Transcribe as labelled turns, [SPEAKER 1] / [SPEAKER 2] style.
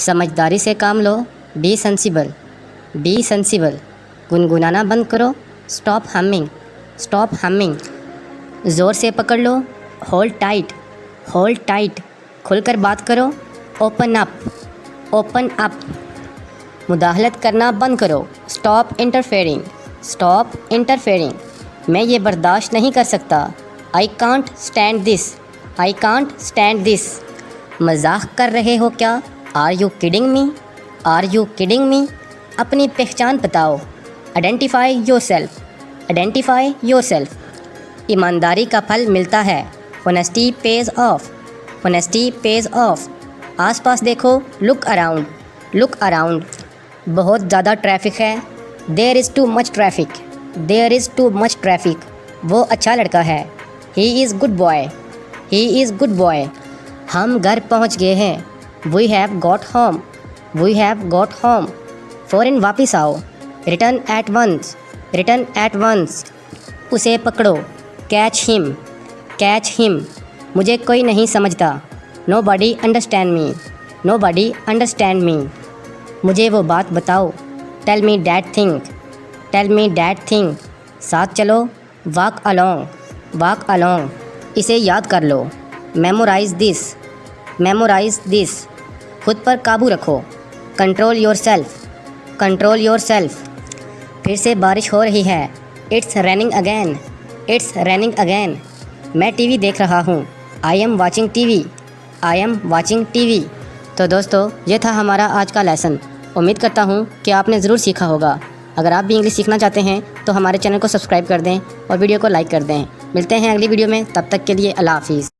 [SPEAKER 1] समझदारी से काम लो, बी सेंसिबल, बी सेंसिबल। गुनगुनाना बंद करो, स्टॉप हमिंग, स्टॉप हमिंग। ज़ोर से पकड़ लो, होल्ड टाइट, होल्ड टाइट। खुलकर बात करो, ओपन अप, ओपन अप। मुदाखलत करना बंद करो, स्टॉप इंटरफेयरिंग, स्टॉप इंटरफेयरिंग। मैं ये बर्दाश्त नहीं कर सकता, I can't stand this, I can't stand this. मजाक कर रहे हो क्या? Are you kidding me, are you kidding me. अपनी पहचान बताओ, identify yourself, identify yourself. ईमानदारी का फल मिलता है, honesty pays off, honesty pays off. आसपास देखो, लुक अराउंड, लुक अराउंड। बहुत ज़्यादा ट्रैफिक है, there is too much traffic, there is too much traffic. वो अच्छा लड़का है, he is good boy, he is good boy. हम घर पहुंच गए हैं, we have got home, we have got home. फ़ौरन वापस आओ, return at once, return at once. उसे पकड़ो, कैच हिम, कैच हिम। मुझे कोई नहीं समझता, nobody understand me, nobody understand me. मुझे वो बात बताओ, tell me that thing, tell me that thing. साथ चलो, वॉक अलोंग, वॉक अलोंग। इसे याद कर लो, मेमोराइज दिस, मेमोराइज दिस। खुद पर काबू रखो, control yourself, control yourself. फिर से बारिश हो रही है, it's raining again, it's raining again. मैं टीवी देख रहा हूँ, I am watching TV, I am watching TV. तो दोस्तों, ये था हमारा आज का लेसन। उम्मीद करता हूँ कि आपने ज़रूर सीखा होगा। अगर आप भी इंग्लिश सीखना चाहते हैं तो हमारे चैनल को सब्सक्राइब कर दें और वीडियो को लाइक कर दें। मिलते हैं अगली वीडियो में, तब तक के लिए अल्लाह हाफिज़।